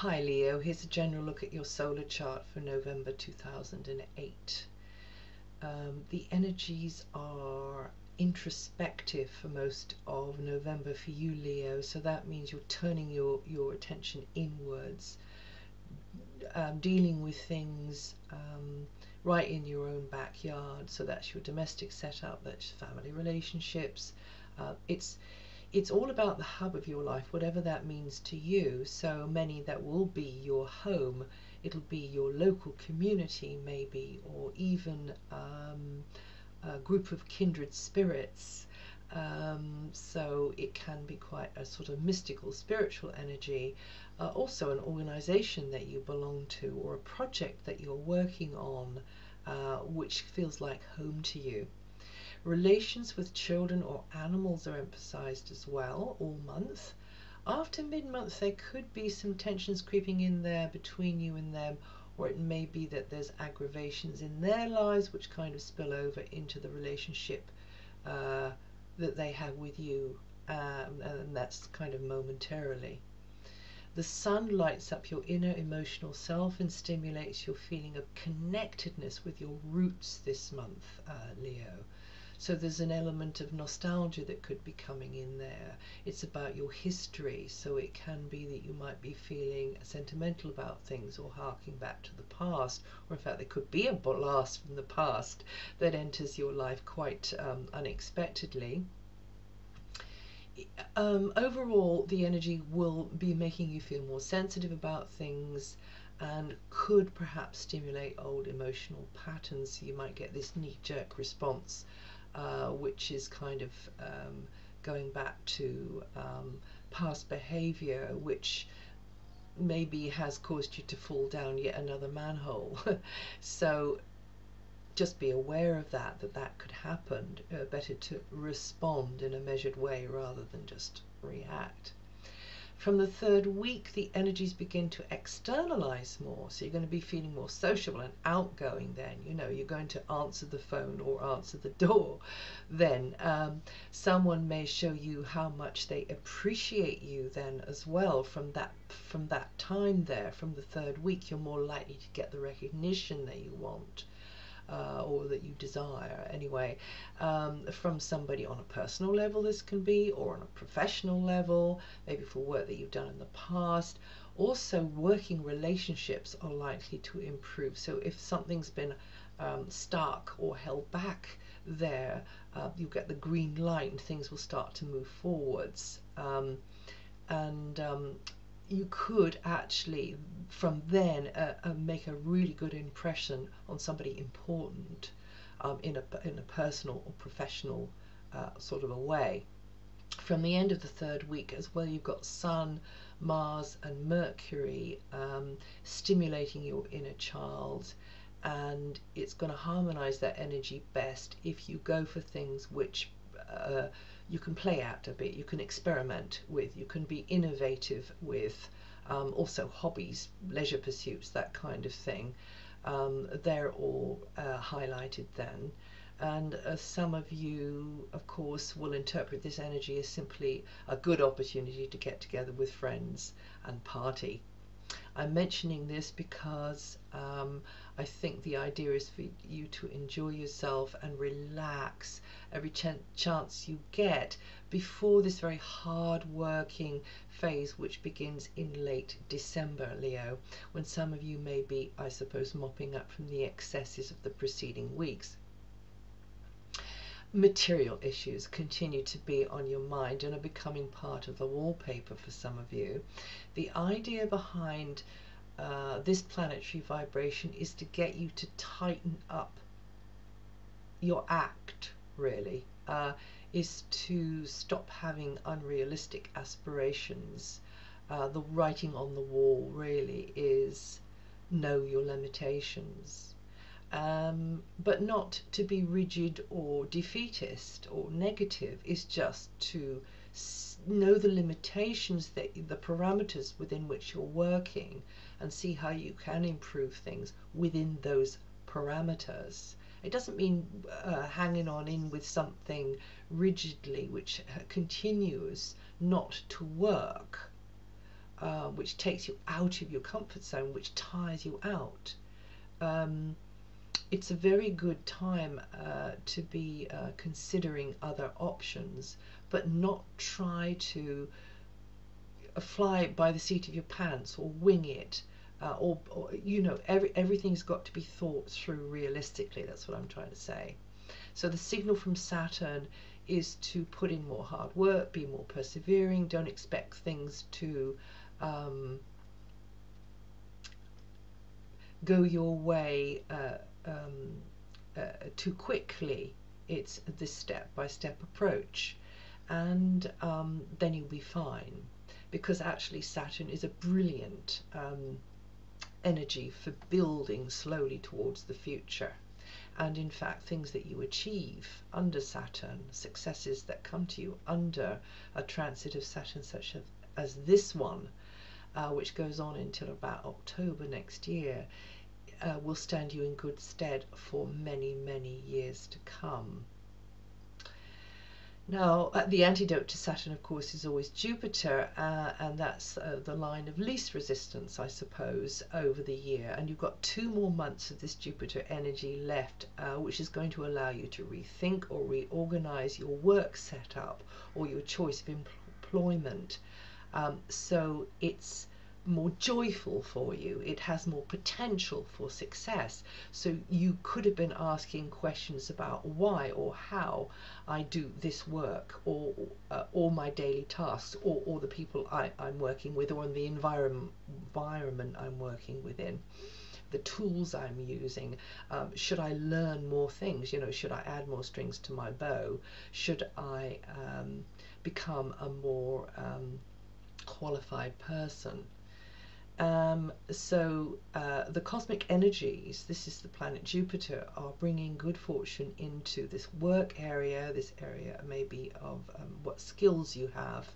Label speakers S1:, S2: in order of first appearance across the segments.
S1: Hi Leo, here's a general look at your solar chart for November 2008. The energies are introspective for most of November for you, Leo, so that means you're turning your attention inwards, dealing with things right in your own backyard. So that's your domestic setup, that's family relationships. It's all about the hub of your life, whatever that means to you. So many that will be your home, it'll be your local community maybe, or even a group of kindred spirits. So it can be quite a sort of mystical, spiritual energy. Also an organization that you belong to, or a project that you're working on, which feels like home to you. Relations with children or animals are emphasized as well all month. After mid-month there could be some tensions creeping in there between you and them, or it may be that there's aggravations in their lives which kind of spill over into the relationship that they have with you, and that's kind of momentarily. The sun lights up your inner emotional self and stimulates your feeling of connectedness with your roots this month, Leo. So there's an element of nostalgia that could be coming in there. It's about your history, so it can be that you might be feeling sentimental about things or harking back to the past, or in fact there could be a blast from the past that enters your life quite unexpectedly. Overall, the energy will be making you feel more sensitive about things and could perhaps stimulate old emotional patterns. So you might get this knee-jerk response, which is kind of going back to past behavior, which maybe has caused you to fall down yet another manhole. So just be aware of that could happen. Better to respond in a measured way rather than just react. From the third week, the energies begin to externalize more. So you're going to be feeling more sociable and outgoing then. You know, you're going to answer the phone or answer the door. Then someone may show you how much they appreciate you then as well. From that time there, from the third week, you're more likely to get the recognition that you want. Or that you desire anyway, from somebody on a personal level this can be, or on a professional level, maybe for work that you've done in the past. Also working relationships are likely to improve, so if something's been stuck or held back there, you'll get the green light and things will start to move forwards. And you could actually from then make a really good impression on somebody important in a personal or professional sort of a way. From the end of the third week as well, you've got Sun, Mars and Mercury stimulating your inner child, and it's going to harmonize that energy best if you go for things which you can play out a bit, you can experiment with, you can be innovative with. Also hobbies, leisure pursuits, that kind of thing. They're all highlighted then. And some of you, of course, will interpret this energy as simply a good opportunity to get together with friends and party. I'm mentioning this because I think the idea is for you to enjoy yourself and relax every chance you get before this very hard-working phase which begins in late December, Leo, when some of you may be, I suppose, mopping up from the excesses of the preceding weeks. Material issues continue to be on your mind and are becoming part of the wallpaper for some of you. The idea behind this planetary vibration is to get you to tighten up your act, really, is to stop having unrealistic aspirations. The writing on the wall really is know your limitations. But not to be rigid or defeatist or negative, is just to know the limitations, that the parameters within which you're working, and see how you can improve things within those parameters. It doesn't mean hanging on in with something rigidly which continues not to work. which takes you out of your comfort zone, which tires you out. It's a very good time to be considering other options, but not try to fly by the seat of your pants or wing it, or you know, everything's got to be thought through realistically. That's what I'm trying to say. So the signal from Saturn is to put in more hard work, be more persevering, don't expect things to go your way too quickly. It's this step-by-step approach, and then you'll be fine, because actually Saturn is a brilliant energy for building slowly towards the future. And in fact, things that you achieve under Saturn, successes that come to you under a transit of Saturn such as this one, which goes on until about October next year, will stand you in good stead for many, many years to come. Now, the antidote to Saturn, of course, is always Jupiter, and that's the line of least resistance, I suppose, over the year. And you've got 2 more months of this Jupiter energy left, which is going to allow you to rethink or reorganize your work setup or your choice of employment. So it's more joyful for you, it has more potential for success. So you could have been asking questions about why or how I do this work, or my daily tasks, or the people I'm working with, or in the environment I'm working within, the tools I'm using. Should I learn more things? You know, should I add more strings to my bow? Should I become a more qualified person? So the cosmic energies, this is the planet Jupiter, are bringing good fortune into this work area, this area maybe of what skills you have.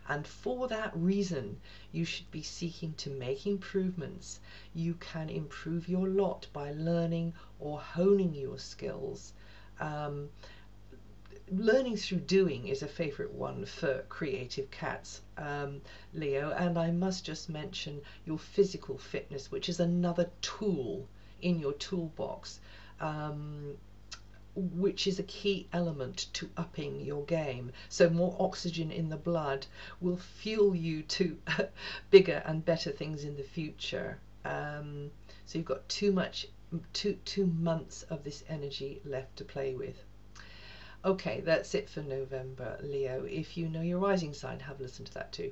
S1: And for that reason, you should be seeking to make improvements. You can improve your lot by learning or honing your skills. Learning through doing is a favorite one for creative cats, Leo, and I must just mention your physical fitness, which is another tool in your toolbox, which is a key element to upping your game. So more oxygen in the blood will fuel you to bigger and better things in the future. So you've got two months of this energy left to play with. Okay, that's it for November, Leo. If you know your rising sign, have a listen to that too.